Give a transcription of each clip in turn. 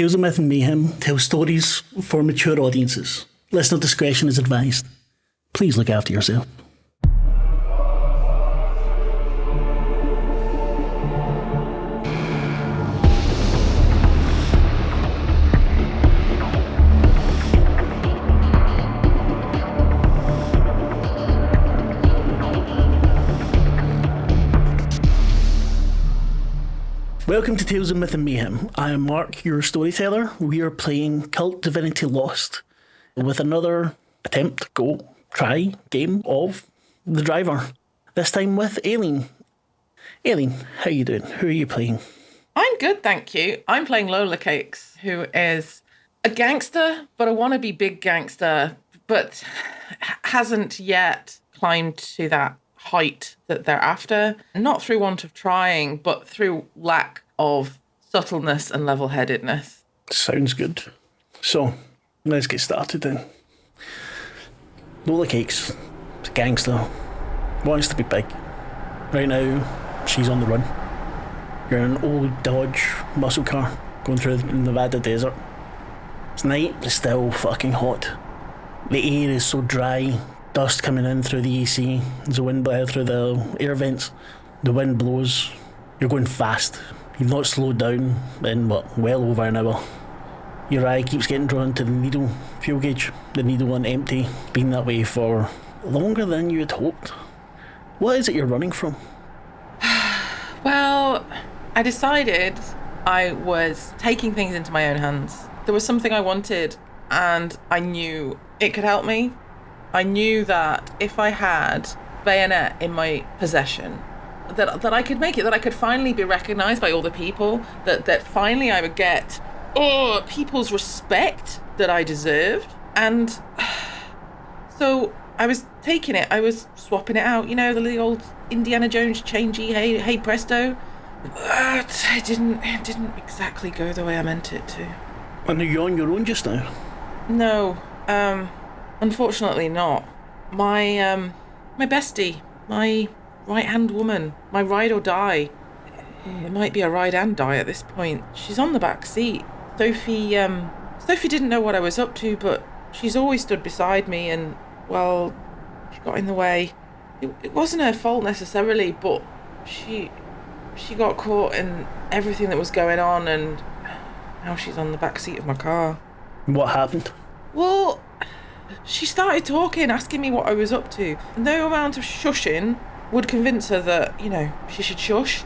Tales of Myth and Mayhem tell stories for mature audiences. Listener discretion is advised. Please look after yourself. Welcome to Tales of Myth and Mayhem. I am Marc, your storyteller. We are playing Kult, Divinity Lost with another try game of The Driver. This time with Aileen. Aileen, how you doing? Who are you playing? I'm good, thank you. I'm playing Lola Cakes, who is a gangster, but a wannabe big gangster, but hasn't yet climbed to that height that they're after, not through want of trying, but through lack of subtleness and level-headedness. Sounds good. So, let's get started then. Lola Cakes, is a gangster, wants to be big. Right now, she's on the run. You're in an old Dodge muscle car going through the Nevada desert. It's night, but it's still fucking hot. The air is so dry. Dust coming in through the AC, there's a wind blowing through the air vents. The wind blows. You're going fast. You've not slowed down in, well over an hour. Your eye keeps getting drawn to the needle fuel gauge. The needle on empty. Been that way for longer than you had hoped. What is it you're running from? Well, I decided I was taking things into my own hands. There was something I wanted, and I knew it could help me. I knew that if I had bayonet in my possession, that I could make it, that I could finally be recognised by all the people, that finally I would get people's respect that I deserved. And so I was taking it, I was swapping it out, you know, the little old Indiana Jones changey, hey presto. But it didn't exactly go the way I meant it to. And are you on your own just now? No, unfortunately not. My bestie, my right-hand woman, my ride or die. It might be a ride and die at this point. She's on the back seat. Sophie didn't know what I was up to, but she's always stood beside me and, well, she got in the way. It wasn't her fault necessarily, but she got caught in everything that was going on, and now she's on the back seat of my car. What happened? Well, she started talking, asking me what I was up to. No amount of shushing would convince her that, you know, she should shush.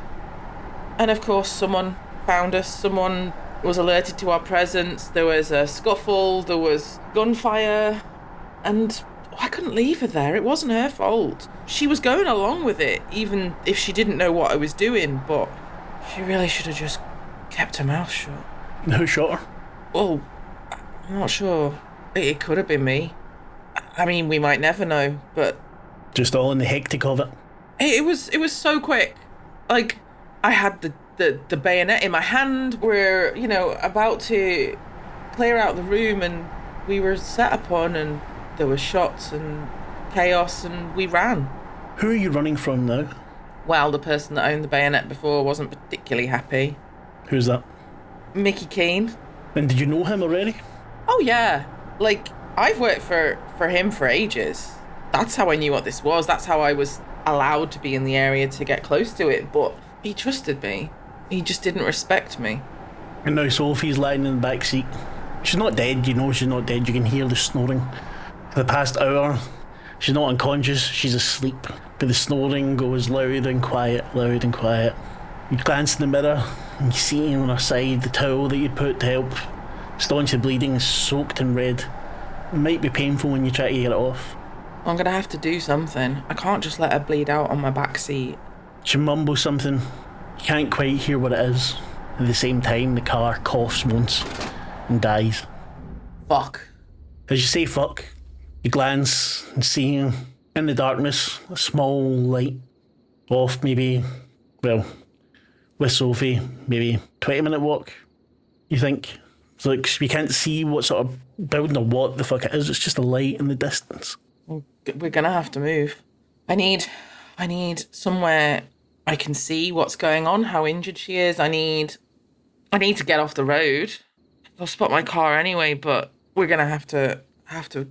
And of course, someone found us, someone was alerted to our presence, there was a scuffle, there was gunfire, and I couldn't leave her there. It wasn't her fault. She was going along with it, even if she didn't know what I was doing, but she really should have just kept her mouth shut. Who shot her? Well, I'm not sure. It could have been me. I mean, we might never know, but... Just all in the hectic of it? It was so quick. Like, I had the bayonet in my hand. We're, you know, about to clear out the room, and we were set upon, and there were shots and chaos, and we ran. Who are you running from now? Well, the person that owned the bayonet before wasn't particularly happy. Who's that? Mickey Keane. And did you know him already? Oh, yeah. Like, I've worked for him for ages. That's how I knew what this was. That's how I was allowed to be in the area to get close to it. But he trusted me. He just didn't respect me. And now Sophie's lying in the back seat. She's not dead, you know she's not dead. You can hear the snoring. For the past hour, she's not unconscious, she's asleep. But the snoring goes loud and quiet, loud and quiet. You glance in the mirror and you see on her side the towel that you put to help staunch the bleeding is soaked in red. It might be painful when you try to get it off. I'm going to have to do something. I can't just let her bleed out on my back seat. She mumbles something. You can't quite hear what it is. At the same time, the car coughs once and dies. Fuck. As you say fuck, you glance and see in the darkness a small light off maybe, well, with Sophie, maybe 20-minute walk, you think. So like, we can't see what sort of building or what the fuck it is. It's just a light in the distance. We're gonna have to move. I need somewhere I can see what's going on, how injured she is. I need to get off the road. they'll spot my car anyway, but we're gonna have to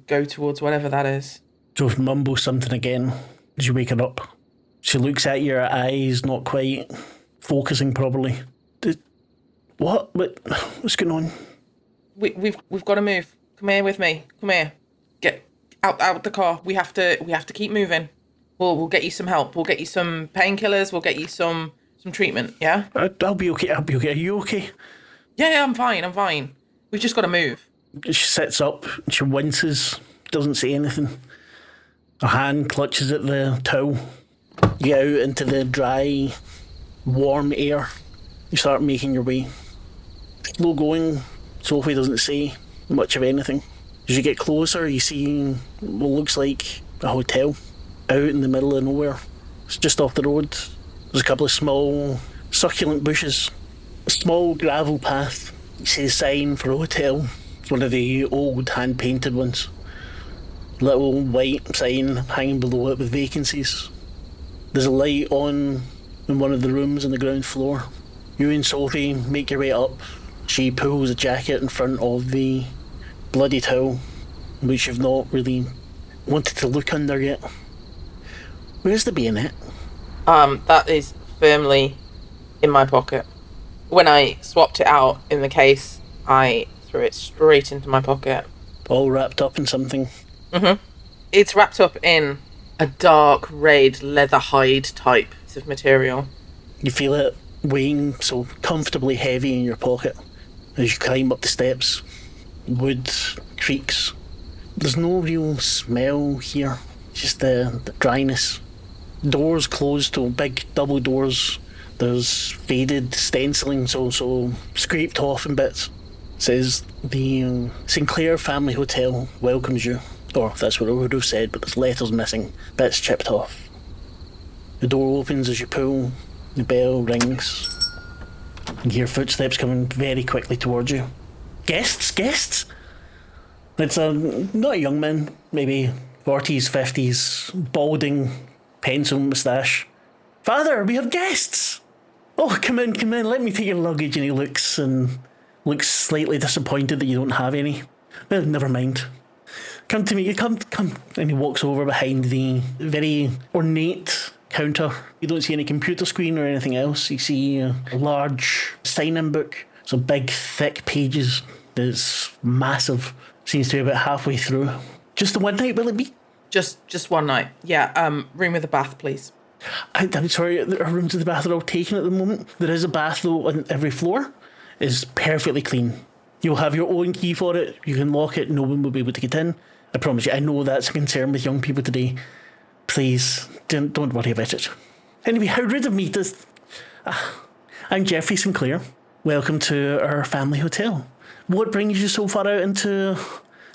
go towards whatever that is. So mumble something again as you wake her up. She looks at your eyes, not quite focusing properly. What? What's going on? We've got to move. Come here with me. Come here. Get out the car. We have to keep moving. We'll get you some help. We'll get you some painkillers. We'll get you some treatment. Yeah. I'll be okay. Are you okay? Yeah. I'm fine. We've just got to move. She sits up. She winces. Doesn't say anything. Her hand clutches at the towel. You get out into the dry, warm air. You start making your way. Slow going. Sophie doesn't say much of anything. As you get closer, you see what looks like a hotel out in the middle of nowhere. It's just off the road. There's a couple of small, succulent bushes. A small gravel path. You see a sign for a hotel. It's one of the old hand-painted ones. Little white sign hanging below it with vacancies. There's a light on in one of the rooms on the ground floor. You and Sophie make your way up. She pulls a jacket in front of the bloody towel, which you've not really wanted to look under yet. Where's the bayonet? That is firmly in my pocket. When I swapped it out in the case, I threw it straight into my pocket. All wrapped up in something. Mm-hmm. It's wrapped up in a dark red leather hide type piece of material. You feel it weighing so comfortably heavy in your pocket as you climb up the steps. Wood creaks. There's no real smell here, just the dryness. Doors closed to big double doors. There's faded stenciling, so scraped off in bits. It says the Sinclair Family Hotel welcomes you. Or that's what I would have said, but there's letters missing, bits chipped off. The door opens as you pull, the bell rings. You hear footsteps coming very quickly towards you. Guests? It's not a young man, maybe 40s, 50s, balding, pencil moustache. Father, we have guests! Oh, come in, let me take your luggage. And he looks slightly disappointed that you don't have any. Well, never mind. Come to me, come. And he walks over behind the very ornate counter. You don't see any computer screen or anything else. You see a large sign-in book. Some big, thick pages. It's massive. Seems to be about halfway through. Just the one night, will it be? Just one night. Yeah, room with a bath, please. I'm sorry, our rooms with the bath are all taken at the moment. There is a bath, though, on every floor. It's perfectly clean. You'll have your own key for it. You can lock it. No one will be able to get in. I promise you, I know that's a concern with young people today. Please, don't worry about it. Anyway, how rude of me to... I'm Jeffrey Sinclair. Welcome to our family hotel. What brings you so far out into...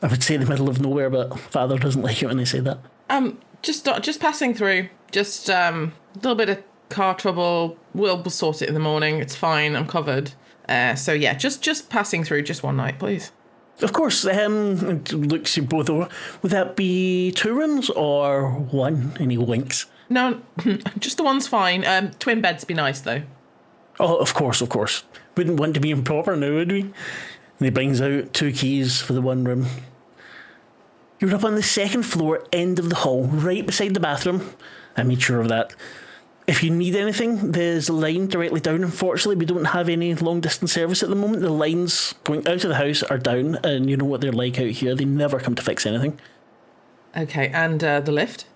I would say the middle of nowhere, but Father doesn't like it when I say that. Just passing through. Just a little bit of car trouble. We'll sort it in the morning. It's fine. I'm covered. So yeah, just passing through. Just one night, please. Of course. Looks you both over. Would that be 2 rooms or 1? And he winks. No, just the one's fine. Twin beds be nice though. Oh, of course. Wouldn't want to be improper now, would we? And he brings out 2 keys for the 1 room. You're up on the 2nd floor, end of the hall, right beside the bathroom. I made sure of that. If you need anything, there's a line directly down. Unfortunately, we don't have any long-distance service at the moment. The lines going out of the house are down, and you know what they're like out here. They never come to fix anything. Okay, and the lift?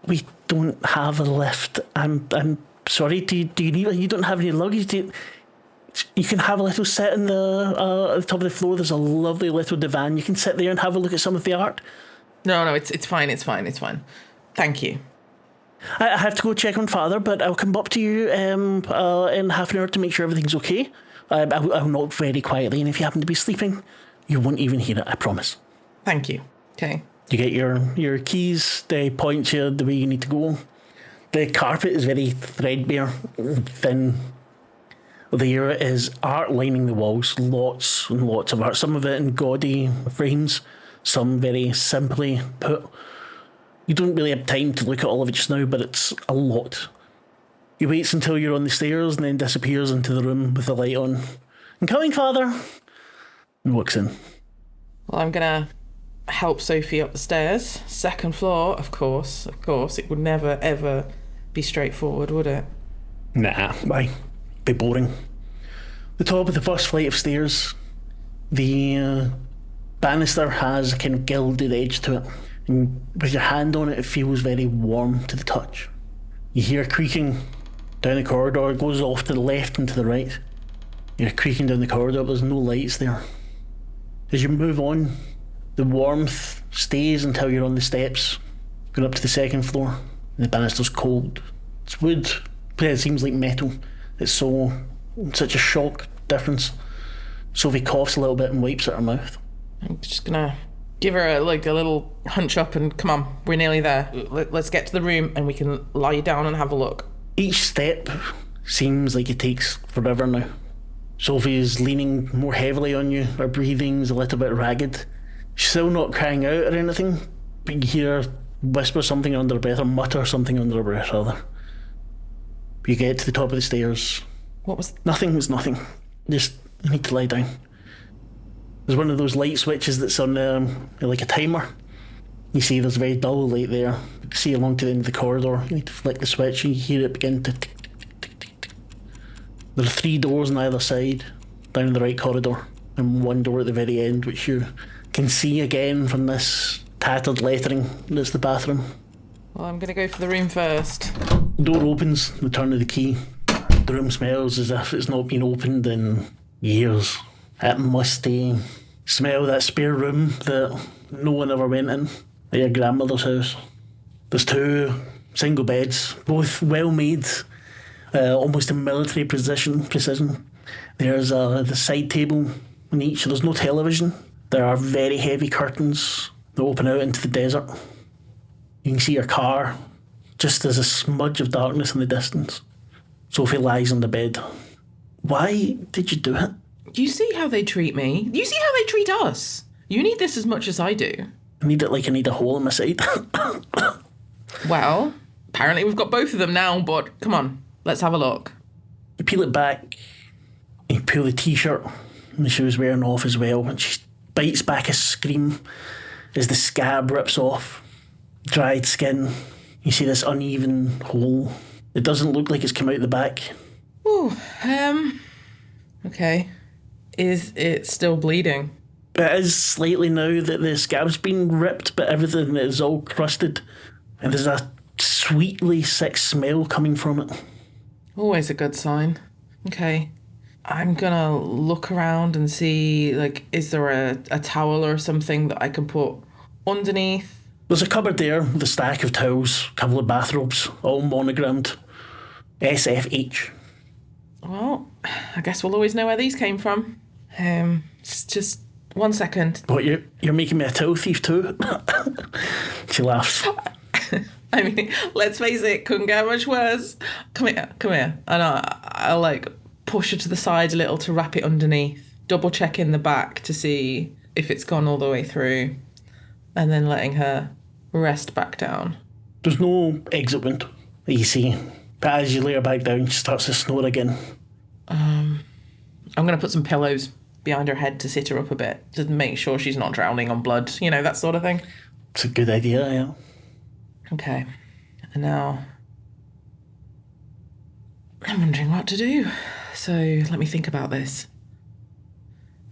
We don't have a lift. I'm sorry. Do you need? You don't have any luggage? You can have a little sit in at the top of the floor. There's a lovely little divan. You can sit there and have a look at some of the art. No, it's fine. Thank you. I have to go check on Father, but I'll come up to you in half an hour to make sure everything's okay. I'll knock very quietly, and if you happen to be sleeping, you won't even hear it, I promise. Thank you. Okay. You get your keys, they point you the way you need to go. The carpet is very threadbare, thin. There is art lining the walls, lots and lots of art, some of it in gaudy frames, some very simply put. You don't really have time to look at all of it just now, but it's a lot. He waits until you're on the stairs and then disappears into the room with the light on. I'm coming, Father. and walks in. Well, I'm going to help Sophie up the stairs. Second floor, of course. It would never, ever be straightforward, would it? Nah, why? Be boring. The top of the first flight of stairs, the banister has a kind of gilded edge to it, and with your hand on it, it feels very warm to the touch. You hear creaking down the corridor. It goes off to the left and to the right. You're creaking down the corridor, but there's no lights there. As you move on, the warmth stays until you're on the steps, going up to the second floor. The banister's cold. It's wood, but it seems like metal. It's such a shock difference. Sophie coughs a little bit and wipes at her mouth. I'm just gonna give her a little hunch up and come on, we're nearly there. Let's get to the room and we can lie you down and have a look. Each step seems like it takes forever now. Sophie's leaning more heavily on you. Her breathing's a little bit ragged. She's still not crying out or anything, but you hear her whisper something under her breath, or mutter something under her breath, rather. You get to the top of the stairs. What was... Nothing was nothing. Just, you need to lie down. There's one of those light switches that's on like a timer. You see there's a very dull light there. You can see along to the end of the corridor. You need to flick the switch and you hear it begin to tick, tick, tick, tick, tick. There are 3 doors on either side, down the right corridor, and one door at the very end, which you can see again from this tattered lettering that's the bathroom. Well, I'm going to go for the room first. The door opens, the turn of the key. The room smells as if it's not been opened in years. That musty smell, that spare room that no one ever went in at your grandmother's house. There's 2 single beds, both well made, almost in military precision. There's the side table on each. There's no television. There are very heavy curtains that open out into the desert. You can see your car, just as a smudge of darkness in the distance. Sophie lies on the bed. Why did you do it? Do you see how they treat me? Do you see how they treat us? You need this as much as I do. I need it like I need a hole in my side. Well, apparently we've got both of them now, but come on, let's have a look. You peel it back, you pull the t-shirt that she was wearing off as well, and she bites back a scream as the scab rips off. Dried skin. You see this uneven hole. It doesn't look like it's come out the back. Ooh, okay. Is it still bleeding? It is slightly now that the scab's been ripped, but everything is all crusted. And there's a sweetly sick smell coming from it. Always a good sign. Okay. I'm gonna look around and see, like, is there a towel or something that I can put underneath? There's a cupboard there with a stack of towels, a couple of bathrobes, all monogrammed SFH. Well, I guess we'll always know where these came from. Just 1 second. What, you're making me a towel thief too? She laughs. I mean, let's face it, couldn't get much worse. Come here. And I'll like push her to the side a little to wrap it underneath, double check in the back to see if it's gone all the way through, and then letting her rest back down. There's no exit wound that you see, but as you lay her back down, she starts to snore again. I'm going to put some pillows behind her head to sit her up a bit, to make sure she's not drowning on blood, you know, that sort of thing. It's a good idea, yeah. Okay, and now I'm wondering what to do. So let me think about this.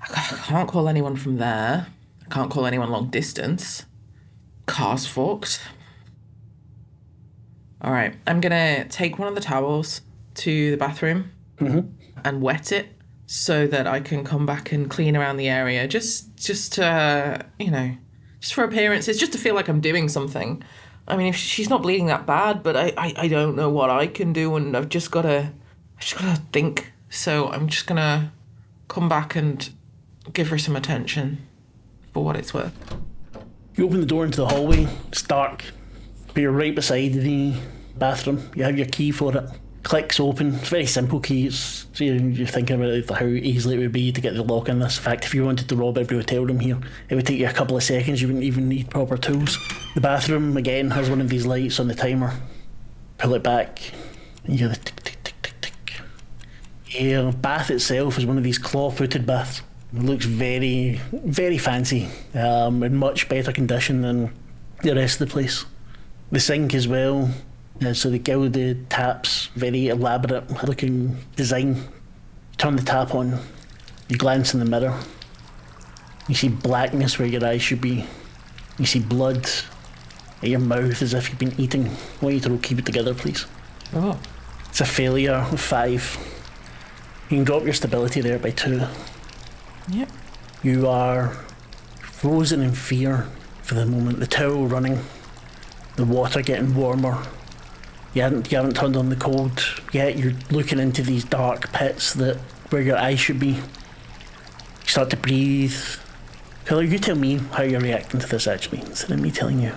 I can't call anyone from there. I can't call anyone long distance. Car's fucked. All right, I'm going to take one of the towels to the bathroom and wet it so that I can come back and clean around the area. Just to, just for appearances, just to feel like I'm doing something. I mean, if she's not bleeding that bad, but I don't know what I can do, and I've just got to think. So I'm just going to come back and give her some attention for what it's worth. You open the door into the hallway. It's dark, but you're right beside the bathroom. You have your key for it. Clicks open. It's a very simple key. You're thinking about it, how easily it would be to get the lock in this. In fact, if you wanted to rob every hotel room here, it would take you a couple of seconds. You wouldn't even need proper tools. The bathroom, again, has one of these lights on the timer. Pull it back, and you hear the tick, tick, tick, tick, tick. The bath itself is one of these claw-footed baths. It looks very, very fancy, in much better condition than the rest of the place. The sink as well, so the gilded taps, very elaborate looking design. You turn the tap on, you glance in the mirror, you see blackness where your eyes should be, you see blood at your mouth as if you've been eating. I want you to keep it together, please. Oh. It's a failure of 5. You can drop your stability there by 2. Yep. You are frozen in fear for the moment. The towel running, the water getting warmer. You haven't turned on the cold yet. You're looking into these dark pits where your eyes should be. You start to breathe. Pillar, you tell me how you're reacting to this actually, instead of me telling you.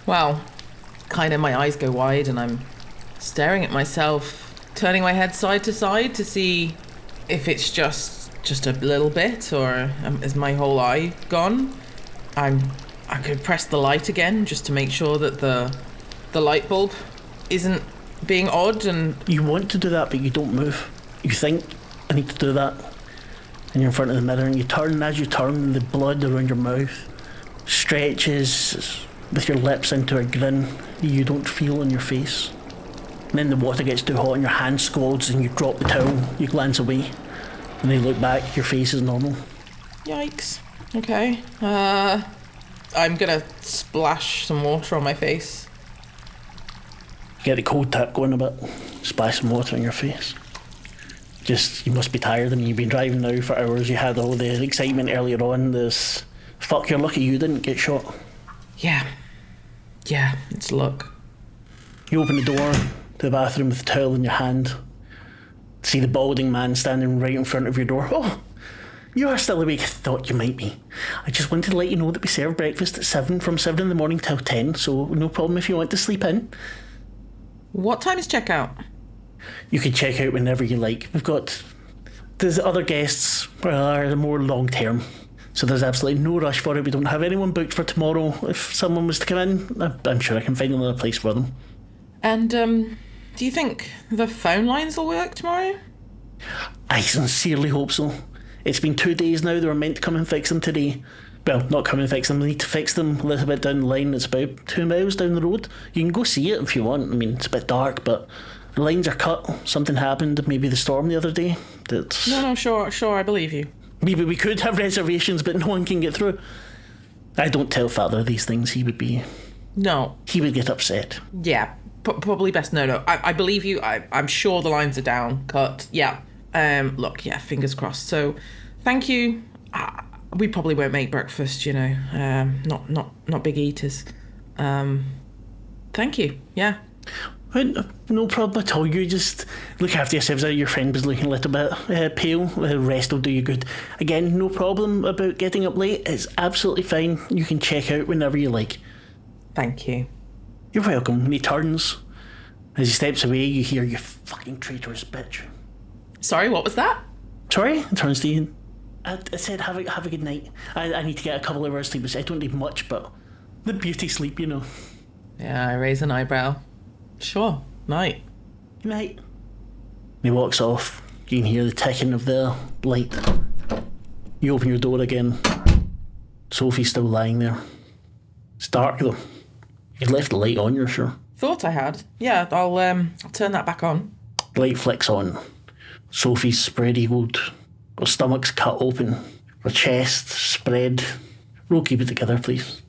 Well, kind of my eyes go wide and I'm staring at myself, turning my head side to side to see if it's just a little bit, or is my whole eye gone? I could press the light again just to make sure that the light bulb isn't being odd. And you want to do that, but you don't move. You think, I need to do that, and you're in front of the mirror, and you turn, and as you turn, the blood around your mouth stretches with your lips into a grin you don't feel on your face. And then the water gets too hot and your hand scalds and you drop the towel, you glance away, and then you look back, your face is normal. Yikes. Okay. I'm gonna splash some water on my face. You get the cold tap going a bit, splash some water on your face. You must be tired. I mean, you've been driving now for hours, you had all the excitement earlier on, fuck, you're lucky you didn't get shot. Yeah, it's luck. You open the door to the bathroom with the towel in your hand. See the balding man standing right in front of your door. Oh, you are still awake. I thought you might be. I just wanted to let you know that we serve breakfast at 7, from 7 in the morning till 10, so no problem if you want to sleep in. What time is checkout? You can check out whenever you like. There's other guests are more long term, so there's absolutely no rush for it. We don't have anyone booked for tomorrow. If someone was to come in, I'm sure I can find another place for them. And, do you think the phone lines will work tomorrow? I sincerely hope so. It's been 2 days now. They were meant to come and fix them today. Well, not come and fix them. They need to fix them a little bit down the line. It's about 2 miles down the road. You can go see it if you want. I mean, it's a bit dark, but the lines are cut. Something happened. Maybe the storm the other day. No, sure, I believe you. Maybe we could have reservations, but no one can get through. I don't tell Father these things. He would get upset. Yeah, probably best no. I believe you. I'm sure the lines are down, cut. Yeah. Look, yeah, fingers crossed. So, thank you. We probably won't make breakfast, not big eaters. Thank you. Yeah. No problem at all. You just look after yourselves. Your friend was looking a little bit pale. The rest will do you good. Again, no problem about getting up late. It's absolutely fine. You can check out whenever you like. Thank you. You're welcome. And he turns. As he steps away, you hear, "You fucking traitorous bitch." Sorry, what was that? Sorry? He turns to you. I said, have a good night. I need to get a couple of hours sleep. I don't need much, but the beauty sleep, Yeah, I raise an eyebrow. Sure, night. Good night. He walks off. You can hear the ticking of the light. You open your door again. Sophie's still lying there. It's dark though. You left the light on, you're sure? Thought I had. Yeah, I'll turn that back on. The light flicks on. Sophie's spread-eagled. Her stomach's cut open. Her chest spread. Roll keep it together, please.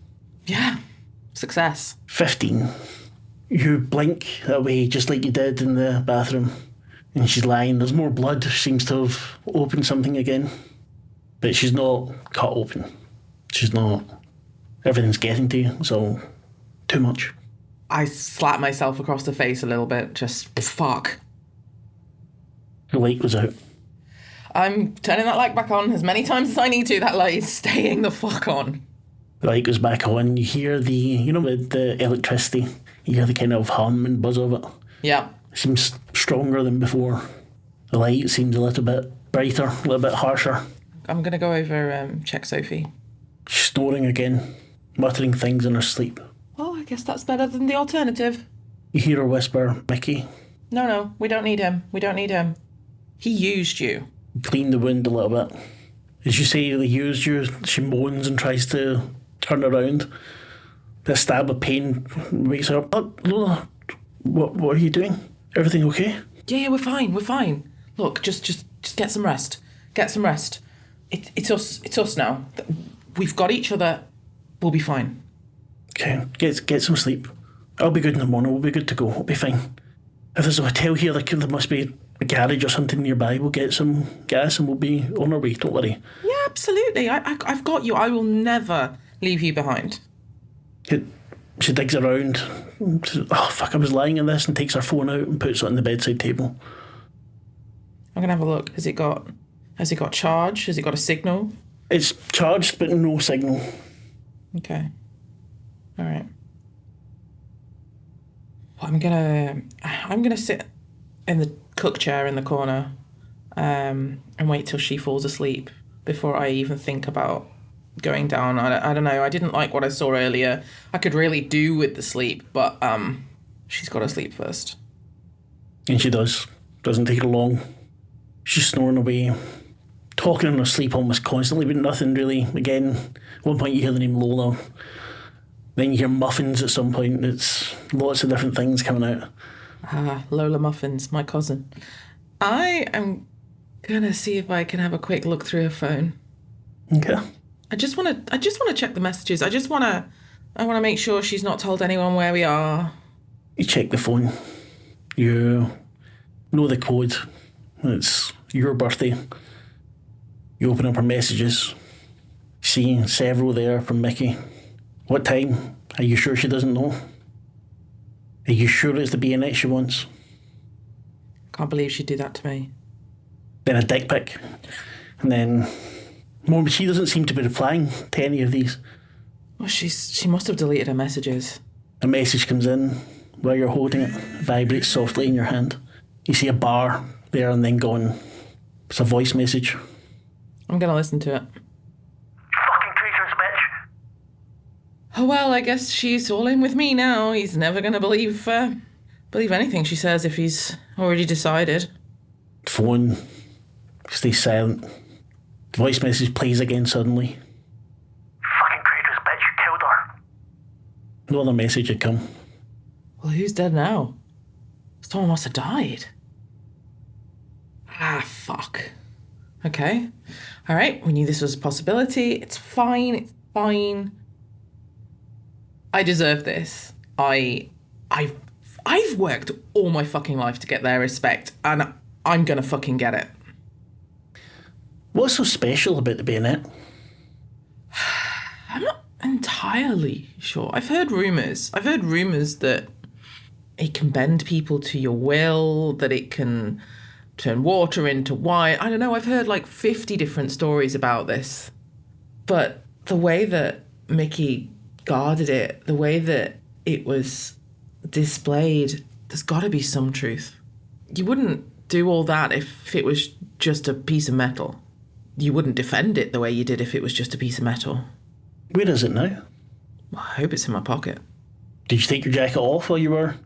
Yeah. Success. 15. You blink away just like you did in the bathroom. And she's lying. There's more blood. She seems to have opened something again. But she's not cut open. She's not. Everything's getting to you, so too much. I slap myself across the face a little bit. Just fuck. The light goes out. I'm turning that light back on as many times as I need to. That light is staying the fuck on. The light goes back on. You hear the electricity. You hear the kind of hum and buzz of it. Yeah. It seems stronger than before. The light seems a little bit brighter, a little bit harsher. I'm going to go over, check Sophie. She's snoring again, muttering things in her sleep. Well, I guess that's better than the alternative. You hear her whisper, "Mickey." No, we don't need him. We don't need him. He used you. Clean the wound a little bit. As you say, they used you, she moans and tries to turn around. The stab of pain wakes her up. Oh, Lola, what are you doing? Everything okay? Yeah, we're fine. Look, just get some rest. Get some rest. It's us now. We've got each other. We'll be fine. Okay, get some sleep. I'll be good in the morning. We'll be good to go. We'll be fine. If there's a hotel here, there must be a garage or something nearby. We'll get some gas and we'll be on our way. Don't worry. Yeah, absolutely. I've got you. I will never leave you behind. She digs around. Says, oh, fuck, I was lying in this, and takes her phone out and puts it on the bedside table. I'm going to have a look. Has it got charge? Has it got a signal? It's charged, but no signal. Okay. All right. I'm gonna sit in the cook chair in the corner, and wait till she falls asleep before I even think about going down. I don't know. I didn't like what I saw earlier. I could really do with the sleep, but she's got to sleep first. And she does. Doesn't take her long. She's snoring away, talking in her sleep almost constantly, but nothing really. Again, at one point you hear the name Lola. Then you hear muffins at some point. It's lots of different things coming out. Lola Muffins, my cousin. I am gonna see if I can have a quick look through her phone. Okay. I just wanna check the messages. I wanna make sure she's not told anyone where we are. You check the phone. You know the code. It's your birthday. You open up her messages. See several there from Mickey. What time? Are you sure she doesn't know? Are you sure it's the BNX she wants? Can't believe she'd do that to me. Then a dick pic. And then... Well, she doesn't seem to be replying to any of these. Well, she must have deleted her messages. A message comes in while you're holding it. It vibrates softly in your hand. You see a bar there and then gone. It's a voice message. I'm going to listen to it. Oh, well, I guess she's all in with me now. He's never going to believe anything she says if he's already decided. Phone stays silent. The voice message plays again suddenly. Fucking traitorous bitch, you killed her. No other message had come. Well, who's dead now? Someone must have died. Fuck. Okay. All right, we knew this was a possibility. It's fine. I deserve this. I've worked all my fucking life to get their respect, and I'm gonna fucking get it. What's so special about the bayonet? I'm not entirely sure. I've heard rumours that it can bend people to your will, that it can turn water into wine. I don't know, I've heard like 50 different stories about this. But the way that Mickey guarded it, the way that it was displayed, there's got to be some truth. You wouldn't do all that if it was just a piece of metal. You wouldn't defend it the way you did if it was just a piece of metal. Where is it now? I hope it's in my pocket. Did you take your jacket off while you were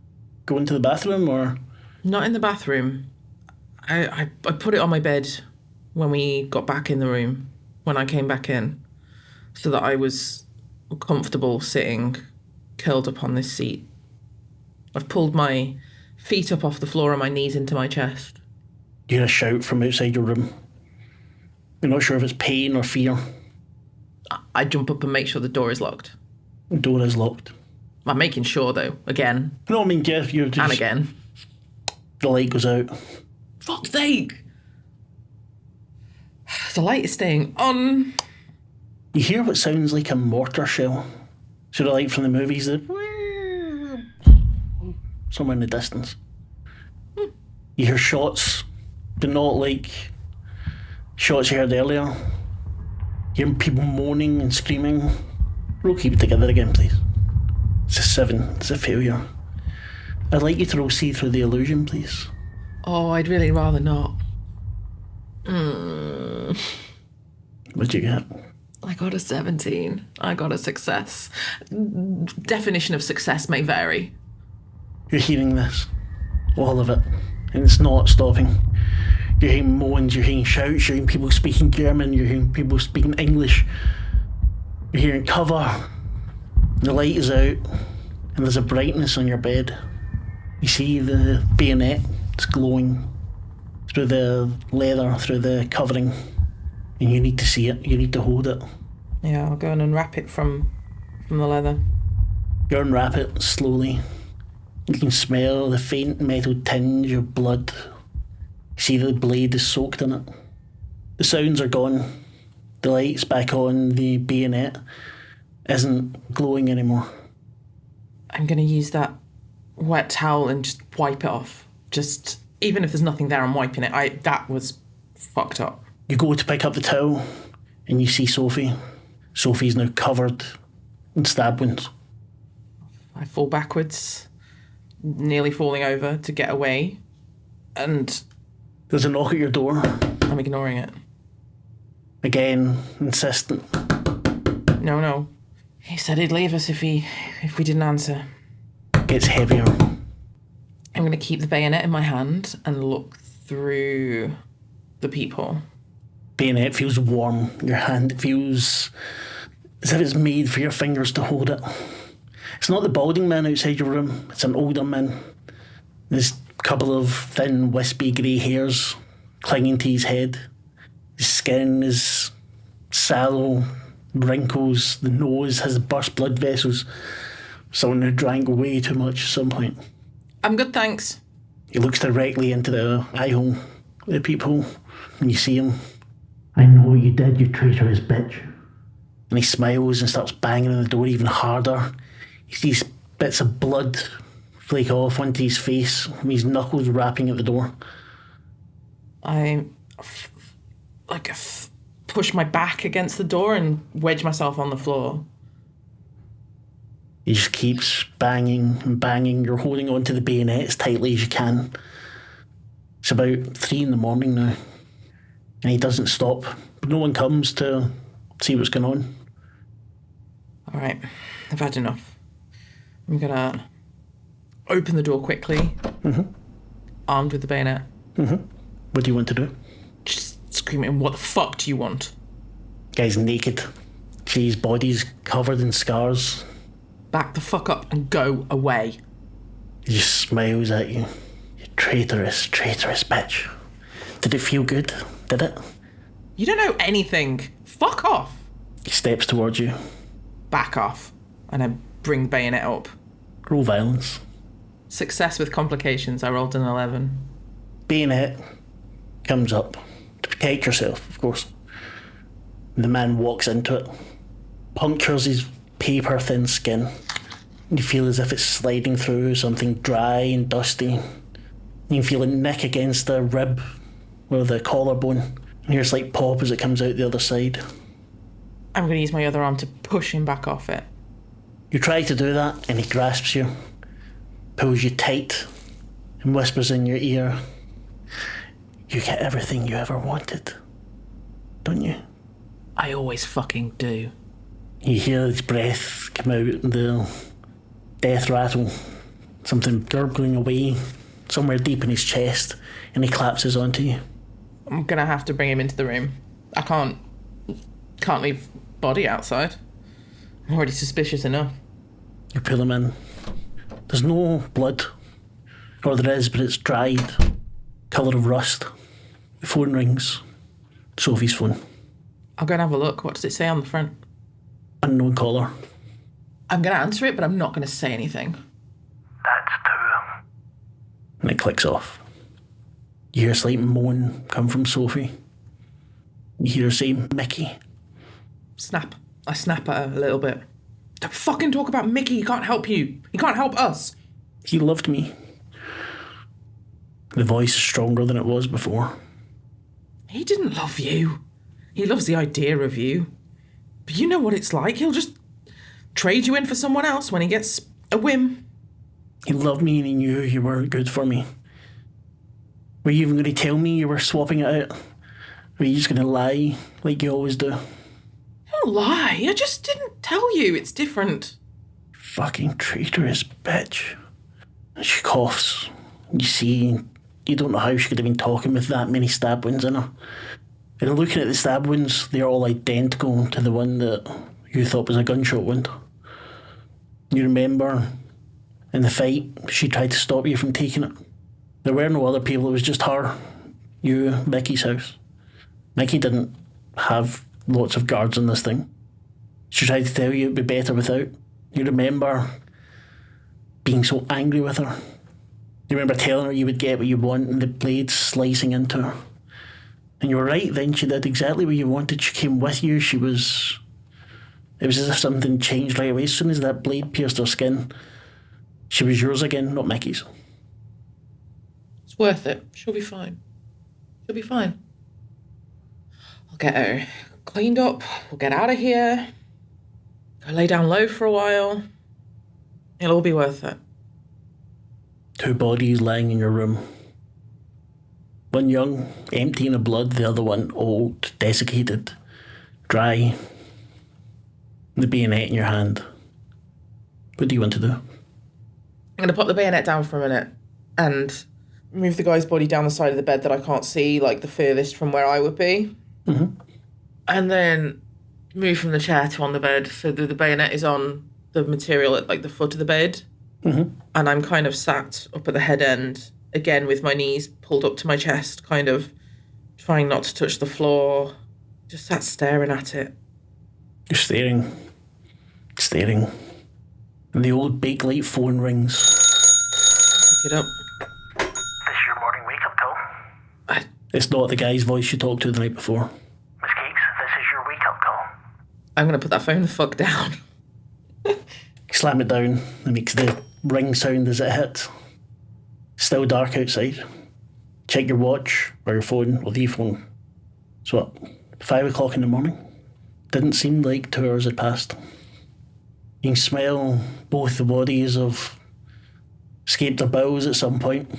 going to the bathroom, or? Not in the bathroom. I put it on my bed when we got back in the room, when I came back in, so that I was comfortable sitting curled up on this seat. I've pulled my feet up off the floor and my knees into my chest. You hear a shout from outside your room. You're not sure if it's pain or fear. I jump up and make sure the door is locked. The door is locked. I'm making sure, though, again. No, I mean, Jeff, you're just... And again. The light goes out. Fuck's sake! The light is staying on. You hear what sounds like a mortar shell. Sort of like from the movies, that somewhere in the distance. You hear shots, but not like shots you heard earlier. You hear people moaning and screaming. Roll keep it together again, please. It's a 7. It's a failure. I'd like you to roll see through the illusion, please. Oh, I'd really rather not. What'd you get? I got a 17. I got a success. Definition of success may vary. You're hearing this. All of it. And it's not stopping. You're hearing moans, you're hearing shouts, you're hearing people speaking German, you're hearing people speaking English. You're hearing cover. The light is out, and there's a brightness on your bed. You see the bayonet. It's glowing through the leather, through the covering. And you need to see it. You need to hold it. Yeah, I'll go and unwrap it from the leather. You unwrap it slowly. You can smell the faint metal tinge of blood. You see the blade is soaked in it. The sounds are gone. The light's back on. The bayonet isn't glowing anymore. I'm going to use that wet towel and just wipe it off. Just, even if there's nothing there, I'm wiping it. That was fucked up. You go to pick up the towel and you see Sophie. Sophie's now covered in stab wounds. I fall backwards, nearly falling over to get away, and there's a knock at your door. I'm ignoring it. Again, insistent. No. He said he'd leave us if we didn't answer. Gets heavier. I'm going to keep the bayonet in my hand and look through the people. Bayonet feels warm. Your hand feels as if it's made for your fingers to hold it. It's not the balding man outside your room. It's an older man. There's a couple of thin, wispy grey hairs clinging to his head. His skin is sallow, wrinkles. The nose has burst blood vessels. Someone who drank way too much at some point. I'm good, thanks. He looks directly into the eye hole of the peephole, and you see him. I know what you did, you traitorous bitch. And he smiles and starts banging on the door even harder. He sees bits of blood flake off onto his face, and his knuckles rapping at the door. I push my back against the door and wedge myself on the floor. He just keeps banging and banging. You're holding onto the bayonet as tightly as you can. It's about 3 a.m. now, and he doesn't stop. But no one comes to see what's going on. All right, I've had enough. I'm gonna open the door quickly, armed with the bayonet. What do you want to do? Just screaming, what the fuck do you want? Guy's naked. His body's covered in scars. Back the fuck up and go away. He just smiles at you. You traitorous bitch. Did it feel good? Did it? You don't know anything. Fuck off. He steps towards you. Back off. And I bring the bayonet up. Roll violence. Success with complications. I rolled an 11. Bayonet comes up. To protect yourself, of course. The man walks into it. Punctures his paper-thin skin. You feel as if it's sliding through something dry and dusty. You can feel it nick against the rib or the collarbone. And hear a slight pop as it comes out the other side. I'm going to use my other arm to push him back off it. You try to do that, and he grasps you, pulls you tight, and whispers in your ear, "You get everything you ever wanted, don't you?" I always fucking do. You hear his breath come out, the death rattle, something gurgling away somewhere deep in his chest, and he collapses onto you. I'm going to have to bring him into the room. I can't leave body outside. I'm already suspicious enough. You pull him in. There's no blood. Or there is, but it's dried. Colour of rust. The phone rings. Sophie's phone. I'll go and have a look. What does it say on the front? Unknown caller. I'm going to answer it, but I'm not going to say anything. That's true. And it clicks off. You hear a slight moan come from Sophie. You hear her say, "Mickey." Snap. I snap at her a little bit. Don't fucking talk about Mickey. He can't help you. He can't help us. He loved me. The voice is stronger than it was before. He didn't love you. He loves the idea of you. But you know what it's like. He'll just trade you in for someone else when he gets a whim. He loved me and he knew you were good for me. Were you even going to tell me you were swapping it out? Were you just going to lie like you always do? Don't lie. I just didn't tell you. It's different. Fucking traitorous bitch. And she coughs. You see you don't know how she could have been talking with that many stab wounds in her. And looking at the stab wounds, they're all identical to the one that you thought was a gunshot wound. You remember in the fight, she tried to stop you from taking it. There were no other people, it was just her, you, Mickey's house. Mickey didn't have lots of guards on this thing. She tried to tell you it'd be better without. You remember being so angry with her. You remember telling her you would get what you want and the blade slicing into her. And you were right then, she did exactly what you wanted. She came with you, it was as if something changed right away. As soon as that blade pierced her skin, she was yours again, not Mickey's. It's worth it. She'll be fine. She'll be fine. I'll get her cleaned up. We'll get out of here. Go lay down low for a while. It'll all be worth it. 2 bodies lying in your room. One young, empty of blood, the other one old, desiccated, dry. The bayonet in your hand. What do you want to do? I'm going to put the bayonet down for a minute and move the guy's body down the side of the bed that I can't see, like the furthest from where I would be. Mm-hmm. And then move from the chair to on the bed so that the bayonet is on the material at like the foot of the bed. Mm-hmm. And I'm kind of sat up at the head end, again with my knees pulled up to my chest, kind of trying not to touch the floor, just sat staring at it. You're staring. And the old Bakelite phone rings. Pick it up. This is your morning wake-up call. It's not the guy's voice you talked to the night before. Miss Cakes, this is your wake-up call. I'm going to put that phone the fuck down. Slam it down. It makes the ring sound as it hits. Still dark outside. Check your watch or your phone or the phone. It's what, 5 o'clock in the morning? Didn't seem like 2 hours had passed. You can smell both the bodies of escaped their bowels at some point.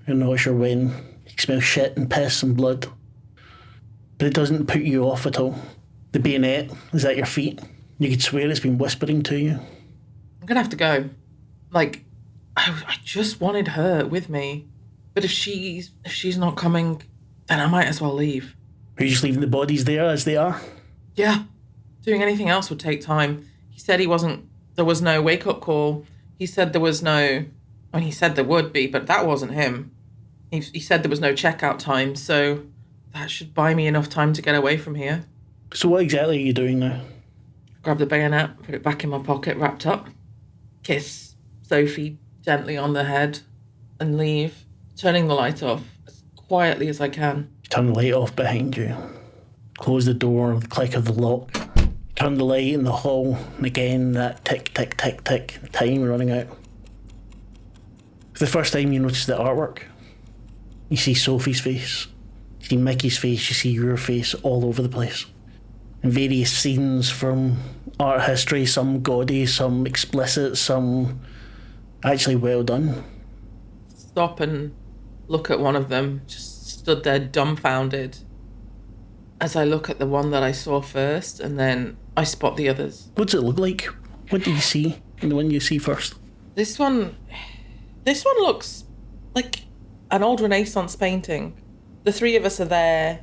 You're not sure when. You can smell shit and piss and blood. But it doesn't put you off at all. The bayonet is at your feet. You could swear it's been whispering to you. I'm going to have to go. Like, I just wanted her with me. But if she's not coming, then I might as well leave. Are you just leaving the bodies there as they are? Yeah. Doing anything else would take time. He said there was no wake-up call. He said there was no, he said there would be, but that wasn't him. He said there was no checkout time, so that should buy me enough time to get away from here. So what exactly are you doing now? Grab the bayonet, put it back in my pocket, wrapped up. Kiss Sophie gently on the head and leave, turning the light off as quietly as I can. You turn the light off behind you. Close the door, the click of the lock. Turn the light in the hall, and again that tick, tick, tick, tick, time running out. For the first time you notice the artwork. You see Sophie's face, you see Mickey's face, you see your face all over the place. And various scenes from art history, some gaudy, some explicit, some actually well done. Stop and look at one of them, just stood there dumbfounded as I look at the one that I saw first, and then I spot the others. What does it look like? What do you see in the one you see first? This one looks like an old Renaissance painting. The 3 of us are there,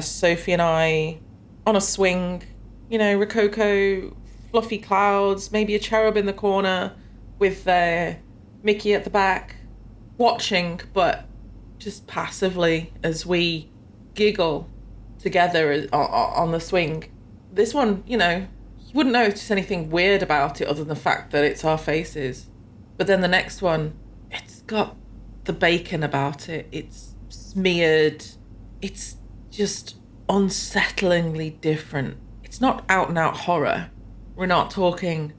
Sophie and I, on a swing, rococo, fluffy clouds, maybe a cherub in the corner with Mickey at the back, watching, but just passively as we giggle together on the swing. This one, you wouldn't notice anything weird about it other than the fact that it's our faces. But then the next one, it's got the bacon about it. It's smeared. It's just unsettlingly different. It's not out and out horror. We're not talking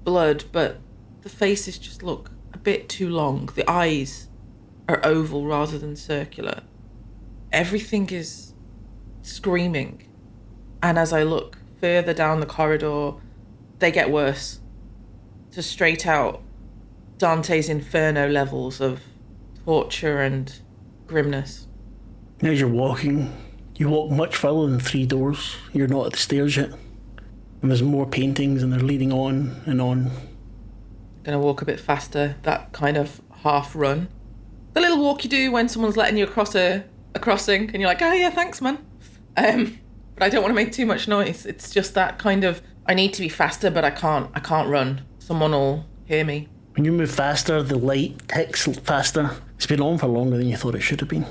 blood, but the faces just look a bit too long. The eyes are oval rather than circular. Everything is screaming. And as I look further down the corridor, they get worse. To straight out Dante's Inferno levels of torture and grimness. As you're walking, you walk much further than 3 doors. You're not at the stairs yet. And there's more paintings and they're leading on and on. Gonna walk a bit faster, that kind of half run. The little walk you do when someone's letting you across a crossing and you're like, oh yeah, thanks, man. But I don't want to make too much noise. It's just that kind of, I need to be faster, but I can't run. Someone will hear me. When you move faster, the light ticks faster. It's been on for longer than you thought it should have been.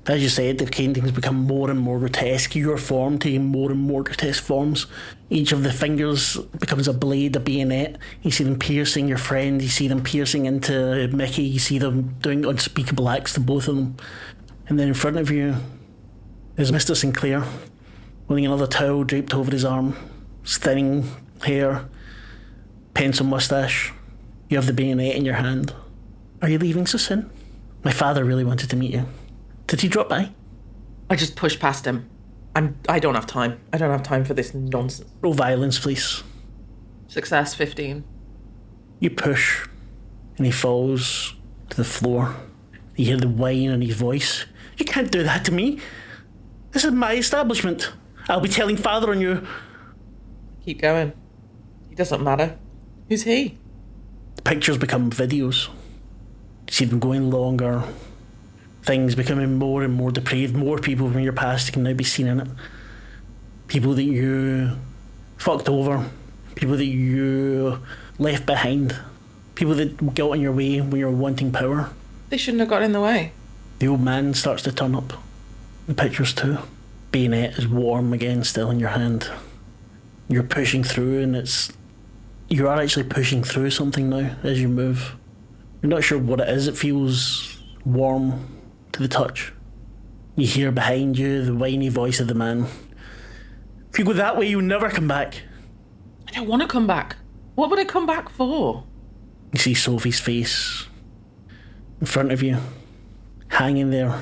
As you said, the paintings become more and more grotesque. Your form taking more and more grotesque forms. Each of the fingers becomes a blade, a bayonet. You see them piercing your friend. You see them piercing into Mickey. You see them doing unspeakable acts to both of them. And then in front of you is Mr. Sinclair, holding another towel draped over his arm. His thinning hair, pencil moustache. You have the bayonet in your hand. Are you leaving so soon? My father really wanted to meet you. Did he drop by? I just pushed past him. I don't have time. I don't have time for this nonsense. Roll violence, please. Success, 15. You push, and he falls to the floor. You hear the whine in his voice. You can't do that to me. This is my establishment. I'll be telling father on you. Keep going. He doesn't matter. Who's he? The pictures become videos. You see them going longer. Things becoming more and more depraved. More people from your past can now be seen in it. People that you fucked over. People that you left behind. People that got in your way when you were wanting power. They shouldn't have got in the way. The old man starts to turn up. The pictures too. Bayonet is warm again, still in your hand. You're pushing through, and you are actually pushing through something now as you move. You're not sure what it is. It feels warm to the touch. You hear behind you the whiny voice of the man. If you go that way, you'll never come back. I don't want to come back. What would I come back for? You see Sophie's face in front of you, hanging there.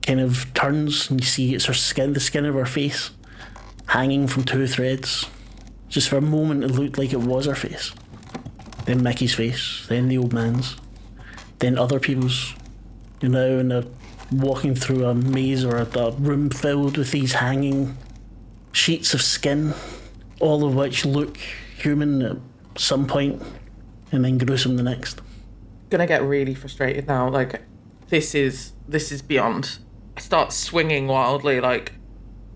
Kind of turns, and you see it's her skin, the skin of her face, hanging from two threads. Just for a moment, it looked like it was her face. Then Mickey's face, then the old man's, then other people's. You're now walking through a maze or a room filled with these hanging sheets of skin, all of which look human at some point, and then gruesome the next. Gonna get really frustrated now. Like, this is beyond. I start swinging wildly, like,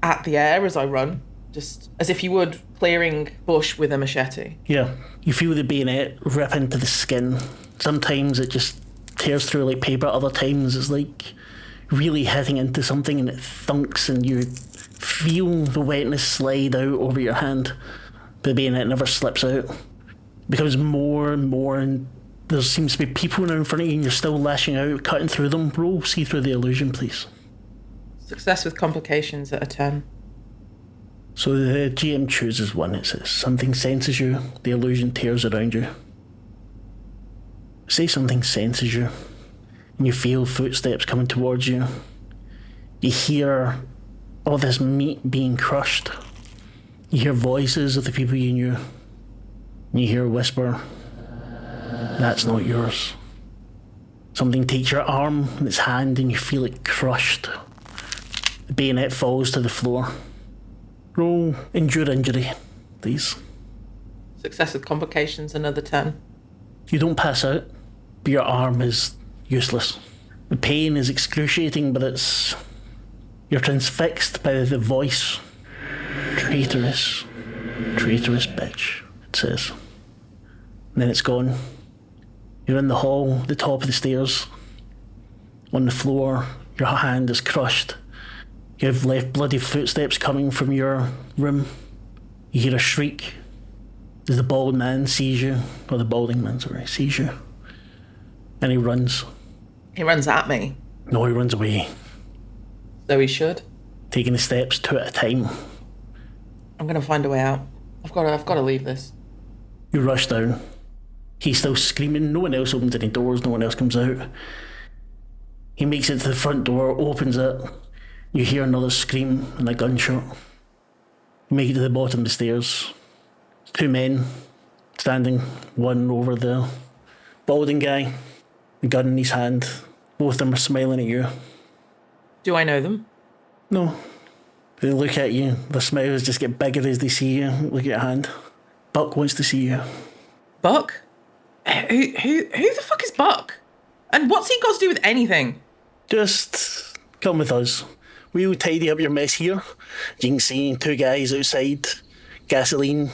at the air as I run, just as if you would clearing bush with a machete. Yeah, you feel the bayonet rip into the skin. Sometimes it just tears through like paper, other times it's like really hitting into something and it thunks and you feel the wetness slide out over your hand. But the bayonet never slips out. It becomes more and more, and there seems to be people now in front of you and you're still lashing out, cutting through them. Roll see through the illusion, please. Success with complications at a 10. So the GM chooses one. It says something senses you, the illusion tears around you. Say something senses you, and you feel footsteps coming towards you. You hear all this meat being crushed. You hear voices of the people you knew. You hear a whisper, "That's not yours." Something takes your arm in its hand and you feel it crushed. The bayonet falls to the floor. Roll endure injury, please. Success with complications, another 10. You don't pass out, but your arm is useless. The pain is excruciating, but you're transfixed by the voice. Traitorous bitch, it says. And then it's gone. You're in the hall, the top of the stairs. On the floor, your hand is crushed. You have left bloody footsteps coming from your room. You hear a shriek as the bald man sees you, or the balding man, sorry, sees you. And he runs. He runs at me. No, he runs away. So he should. Taking the steps two at a time. I'm gonna find a way out. I've got to leave this. You rush down. He's still screaming. No one else opens any doors. No one else comes out. He makes it to the front door, opens it. You hear another scream and a gunshot. You make it to the bottom of the stairs. Two men standing, one over the balding guy, the gun in his hand. Both of them are smiling at you. Do I know them? No. They look at you. Their smiles just get bigger as they see you. Look at your hand. Buck wants to see you. Buck? Who the fuck is Buck? And what's he got to do with anything? Just come with us. We'll tidy up your mess here. You can see 2 guys outside, gasoline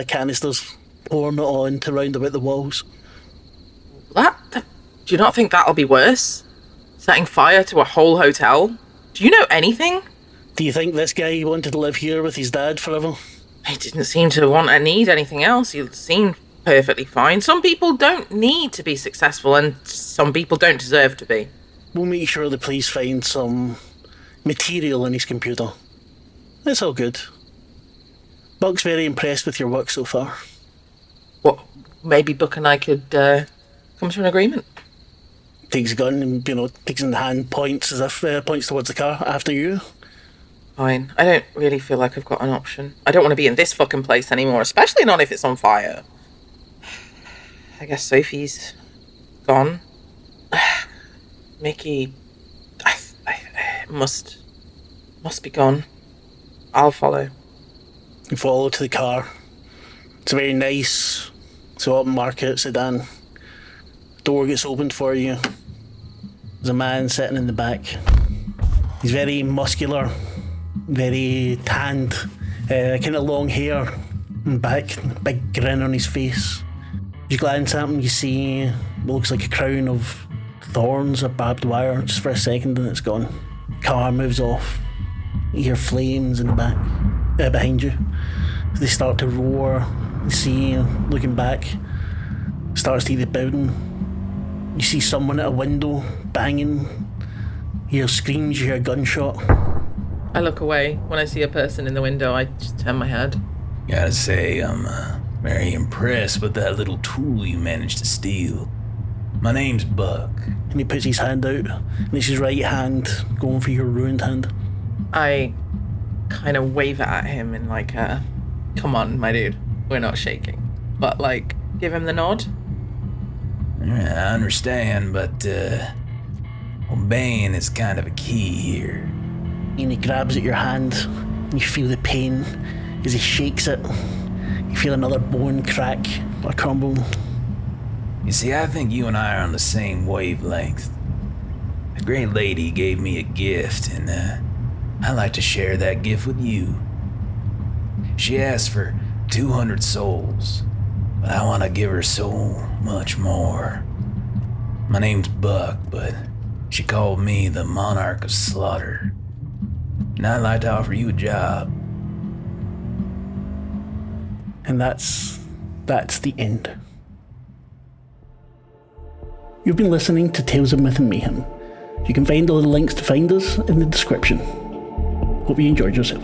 canisters, pouring it on to round about the walls. Do you not think that'll be worse? Setting fire to a whole hotel? Do you know anything? Do you think this guy wanted to live here with his dad forever? He didn't seem to want to need anything else. He seemed perfectly fine. Some people don't need to be successful, and some people don't deserve to be. We'll make sure the police find some material in his computer. It's all good. Buck's very impressed with your work so far. What? Maybe Buck and I could come to an agreement? Takes a gun and, takes in the hand, points as if points towards the car after you. Fine. I don't really feel like I've got an option. I don't want to be in this fucking place anymore, especially not if it's on fire. I guess Sophie's gone. Mickey, I must be gone. I'll follow. You follow to the car. It's a very nice market sedan. Door gets opened for you. There's a man sitting in the back. He's very muscular, very tanned, kind of long hair and back, big grin on his face. You glance at him, you see what looks like a crown of thorns or barbed wire just for a second, and it's gone. Car moves off. You hear flames in the back, behind you. They start to roar. You see, looking back, starts to see the building. You see someone at a window banging. You hear screams, you hear a gunshot. I look away. When I see a person in the window, I just turn my head. Gotta say, I'm very impressed with that little tool you managed to steal. My name's Buck. And he puts his hand out, and it's his right hand going for your ruined hand. I kind of wave it at him in like a, come on, my dude, we're not shaking. But like, give him the nod. I understand, but obeying is kind of a key here. And he grabs at your hand, and you feel the pain as he shakes it. You feel another bone crack or crumble. You see, I think you and I are on the same wavelength. The great lady gave me a gift, and I'd like to share that gift with you. She asked for 200 souls, but I want to give her so much more. My name's Buck, but she called me the Monarch of Slaughter. And I'd like to offer you a job. And that's the end. You've been listening to Tales of Myth and Mayhem. You can find all the links to find us in the description. Hope you enjoyed yourself.